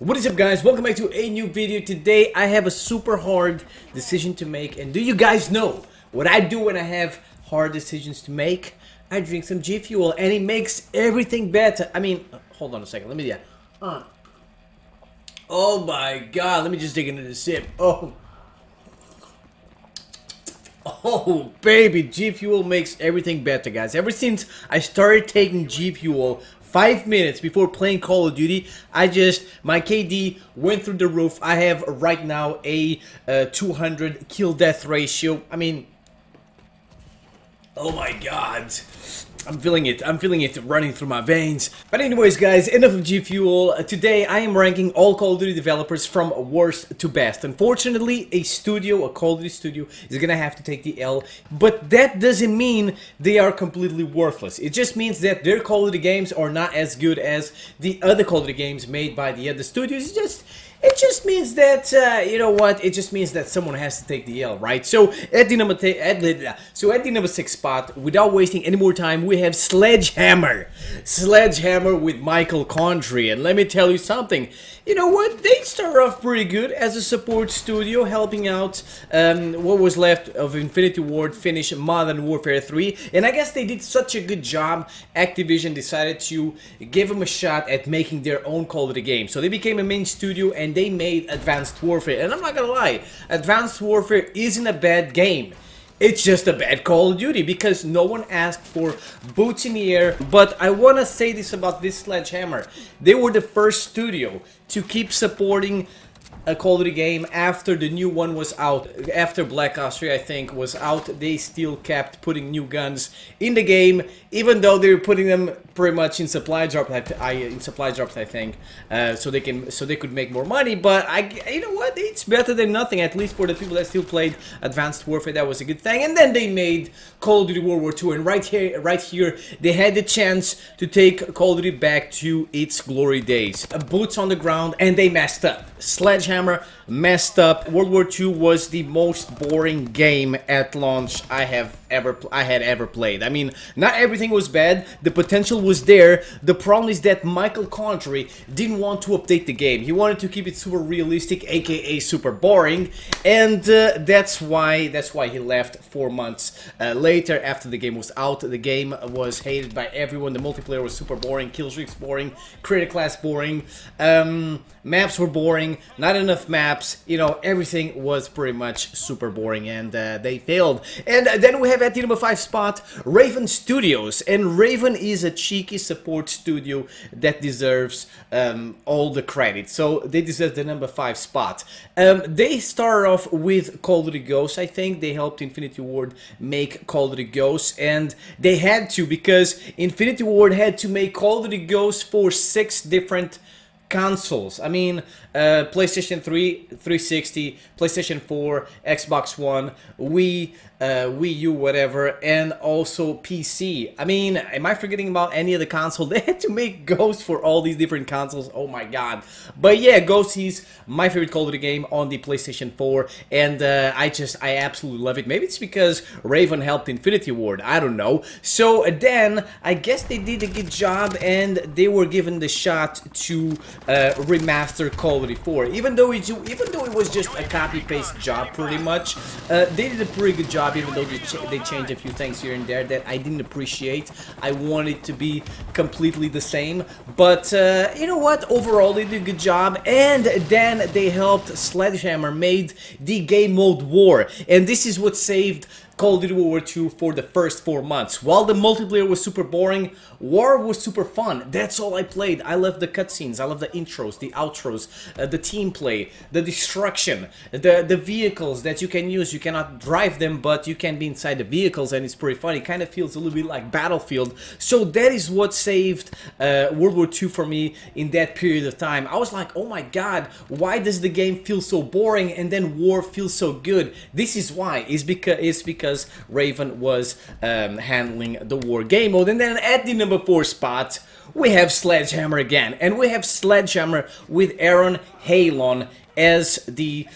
What is up, guys? Welcome back to a new video. Today I have a super hard decision to make, and do you guys know what I do when I have hard decisions to make? I drink some G Fuel and it makes everything better. I mean, hold on a second, let me oh my god, let me just take another sip. Oh baby, G Fuel makes everything better, guys. Ever since I started taking G Fuel 5 minutes before playing Call of Duty, my KD went through the roof. I have right now a 200 kill death ratio. I mean, oh my god. I'm feeling it running through my veins. But anyways, guys, enough of G Fuel. Today I am ranking all Call of Duty developers from worst to best. Unfortunately, a Call of Duty studio is gonna have to take the L, but that doesn't mean they are completely worthless. It just means that their Call of Duty games are not as good as the other Call of Duty games made by the other studios. It just means that, you know what, it just means that someone has to take the L, right? So, at the number 6 spot, without wasting any more time, we have Sledgehammer. Sledgehammer with Michael Condrey. And let me tell you something, you know what, they start off pretty good as a support studio, helping out what was left of Infinity Ward finish Modern Warfare 3. And I guess they did such a good job, Activision decided to give them a shot at making their own Call of Duty game. So they became a main studio and they made Advanced Warfare. And I'm not gonna lie, Advanced Warfare isn't a bad game. It's just a bad Call of Duty because no one asked for boots in the air. But I want to say this about this Sledgehammer. They were the first studio to keep supporting a Call of Duty game after the new one was out. After Black Ops 3, I think, was out, they still kept putting new guns in the game, even though they were putting them pretty much in supply drops. I think, so they could make more money. But you know what? It's better than nothing. At least for the people that still played Advanced Warfare, that was a good thing. And then they made Call of Duty World War II, and right here, they had the chance to take Call of Duty back to its glory days. Boots on the ground, and they messed up. Sledgehammer messed up. World War II was the most boring game at launch I had ever played. I mean, not everything was bad. The potential was there. The problem is that Michael Condrey didn't want to update the game. He wanted to keep it super realistic, aka super boring, and that's why he left 4 months later after the game was out. The game was hated by everyone. The multiplayer was super boring. Kill streaks boring. Creator class boring. Maps were boring. Not enough maps. You know, everything was pretty much super boring, and they failed. And then we have at the number 5 spot, Raven Studios. And Raven is a cheeky support studio that deserves all the credit. So they deserve the number 5 spot. They started off with Call of Duty Ghosts, I think. They helped Infinity Ward make Call of Duty Ghosts, and they had to, because Infinity Ward had to make Call of Duty Ghosts for 6 different consoles. I mean, PlayStation 3, 360, PlayStation 4, Xbox One, Wii U, whatever, and also PC. I mean, am I forgetting about any of the console? They had to make Ghost for all these different consoles. Oh my god. But yeah, Ghost is my favorite Call of Duty game on the PlayStation 4, and I absolutely love it. Maybe it's because Raven helped Infinity Ward, I don't know. So then, I guess they did a good job, and they were given the shot to remaster Call of Duty 4. Even though it was just a copy-paste job, pretty much, they did a pretty good job, even though they changed a few things here and there that I didn't appreciate. I wanted it to be completely the same, but you know what? Overall, they did a good job, and then they helped Sledgehammer made the game mode War, and this is what saved Call of Duty World War II for the first 4 months. While the multiplayer was super boring, War was super fun. That's all I played. I love the cutscenes, I love the intros, the outros, the team play, the destruction, the vehicles that you can use. You cannot drive them, but you can be inside the vehicles, and it's pretty fun. It kind of feels a little bit like Battlefield. So that is what saved World War II for me in that period of time. I was like, oh my god, why does the game feel so boring and then War feels so good? This is why. It's because Raven was handling the War game mode. And then at the number 4 spot, we have Sledgehammer again, and we have Sledgehammer with Aaron Halon as the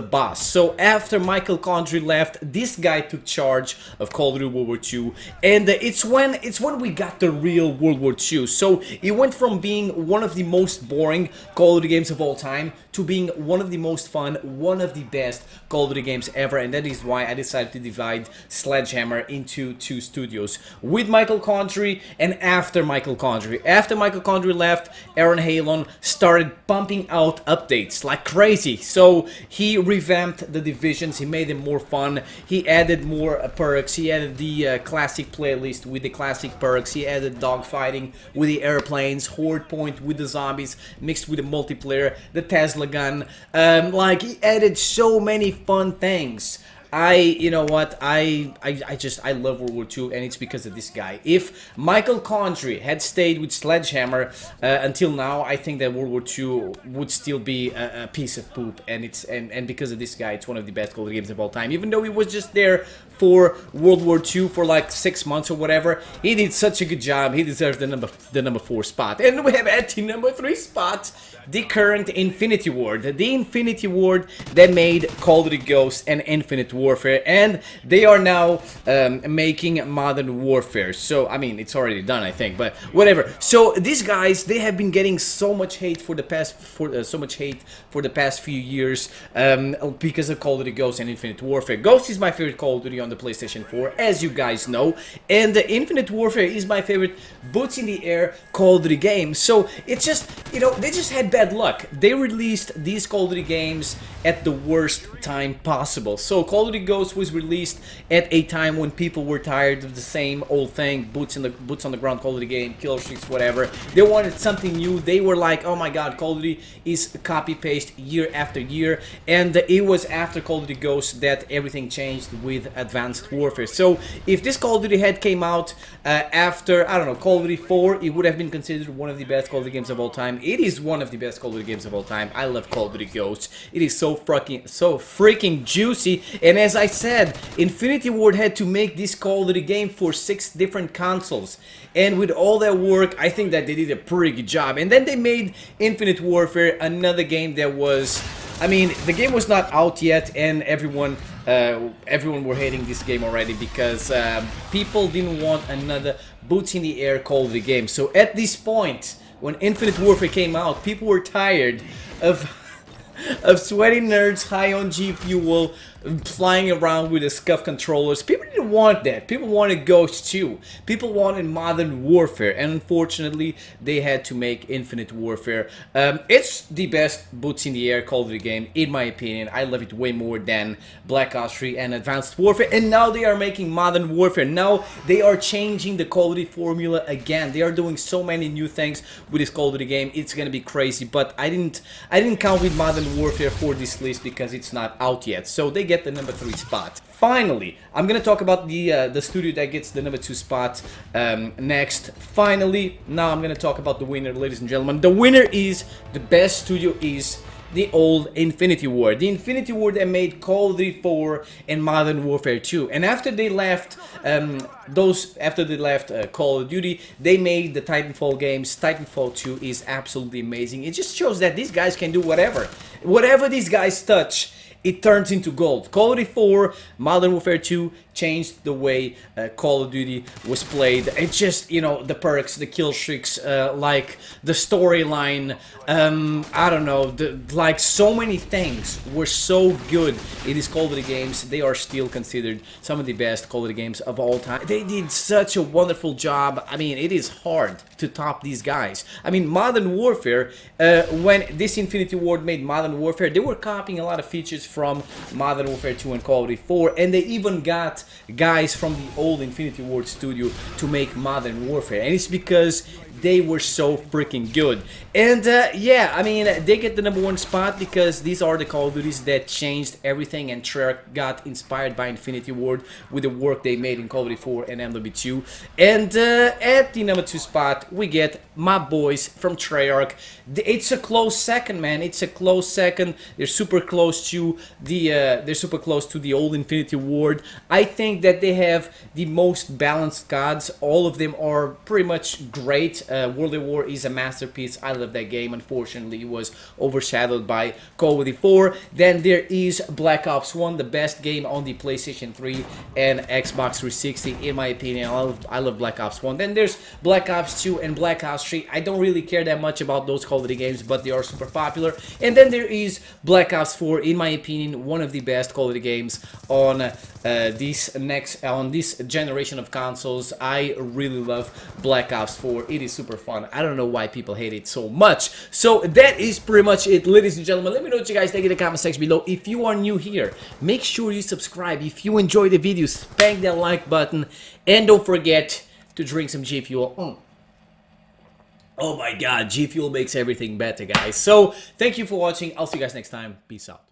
boss. So after Michael Condrey left, this guy took charge of Call of Duty World War II, and it's when we got the real World War II. So it went from being one of the most boring Call of Duty games of all time to being one of the most fun, one of the best Call of Duty games ever, and that is why I decided to divide Sledgehammer into two studios, with Michael Condrey and after Michael Condrey. After Michael Condrey left, Aaron Halon started pumping out updates like crazy. So he revamped the divisions, he made them more fun, he added more perks, he added the classic playlist with the classic perks, he added dogfighting with the airplanes, horde point with the zombies, mixed with the multiplayer, the Tesla gun, like he added so many fun things. You know what, I love World War II, and it's because of this guy. If Michael Condrey had stayed with Sledgehammer until now, I think that World War II would still be a piece of poop, and because of this guy, it's one of the best Call of Duty games of all time. Even though he was just there for World War II for like 6 months or whatever, he did such a good job. He deserves the number 4 spot. And we have at the number 3 spot, the current Infinity Ward. The Infinity Ward that made Call of Duty Ghosts and Infinite Warfare, and they are now making Modern Warfare. So I mean, it's already done, I think, but whatever. So these guys, they have been getting so much hate for the past few years because of Call of Duty Ghosts and Infinite Warfare. Ghost is my favorite Call of Duty on the PlayStation 4, as you guys know, and the Infinite Warfare is my favorite boots in the air Call of Duty game. So it's just, you know, they just had bad luck. They released these Call of Duty games at the worst time possible. So Call of Duty Ghosts was released at a time when people were tired of the same old thing, boots on the ground Call of Duty game, kill streaks, whatever. They wanted something new. They were like, oh my god, Call of Duty is copy paste year after year, and it was after Call of Duty Ghosts that everything changed with Advanced Warfare. So if this Call of Duty had came out after, I don't know, Call of Duty 4, it would have been considered one of the best Call of Duty games of all time. It is one of the best Call of Duty games of all time. I love Call of Duty Ghosts. It is so freaking juicy, and as I said, Infinity Ward had to make this Call of Duty game for 6 different consoles, and with all that work, I think that they did a pretty good job. And then they made Infinite Warfare, another game that was, I mean, the game was not out yet, and everyone were hating this game already because people didn't want another boots in the air Call of Duty game. So at this point, when Infinite Warfare came out, people were tired of sweaty nerds high on G Fuel flying around with the scuff controllers. People didn't want that. People wanted Ghost 2. People wanted Modern Warfare, and unfortunately they had to make Infinite Warfare. It's the best boots in the air Call of Duty game, in my opinion. I love it way more than Black Ops 3 and Advanced Warfare, and now they are making Modern Warfare. Now they are changing the Call of Duty formula again. They are doing so many new things with this Call of Duty game. It's gonna be crazy, but I didn't count with Modern Warfare for this list because it's not out yet. So they get the number 3 spot. Finally, I'm gonna talk about the studio that gets the number 2 spot next. Finally, now I'm gonna talk about the winner, ladies and gentlemen. The winner is, the best studio is the old Infinity Ward. The Infinity Ward that made Call of Duty 4 and Modern Warfare 2. And after they left Call of Duty, they made the Titanfall games. Titanfall 2 is absolutely amazing. It just shows that these guys can do whatever. Whatever these guys touch, it turns into gold. Call of Duty 4, Modern Warfare 2 changed the way Call of Duty was played. It's just, you know, the perks, the kill streaks, like the storyline, I don't know, like so many things were so good in these Call of Duty games. They are still considered some of the best Call of Duty games of all time. They did such a wonderful job. I mean, it is hard to top these guys. I mean, Modern Warfare, when this Infinity Ward made Modern Warfare, they were copying a lot of features from Modern Warfare 2 and Call of Duty 4, and they even got guys from the old Infinity Ward studio to make Modern Warfare, and it's because they were so freaking good. And yeah, I mean, they get the number 1 spot because these are the Call of Duties that changed everything, and Treyarch got inspired by Infinity Ward with the work they made in Call of Duty 4 and MW2. And at the number 2 spot, we get my boys from Treyarch. It's a close second, man. It's a close second. They're super close to the old Infinity Ward. I think that they have the most balanced gods. All of them are pretty much great. World at War is a masterpiece. I love that game. Unfortunately, it was overshadowed by Call of Duty 4. Then there is Black Ops 1, the best game on the PlayStation 3 and Xbox 360, in my opinion. I love Black Ops 1. Then there's Black Ops 2 and Black Ops 3. I don't really care that much about those Call of Duty games, but they are super popular. And then there is Black Ops 4, in my opinion, one of the best Call of Duty games on this generation of consoles. I really love Black Ops 4. It is super fun. I don't know why people hate it so much. So that is pretty much it, ladies and gentlemen. Let me know what you guys think in the comment section below. If you are new here, make sure you subscribe. If you enjoy the video, spank that like button, and don't forget to drink some G Fuel. Oh my god, G Fuel makes everything better, guys. So thank you for watching. I'll see you guys next time. Peace out.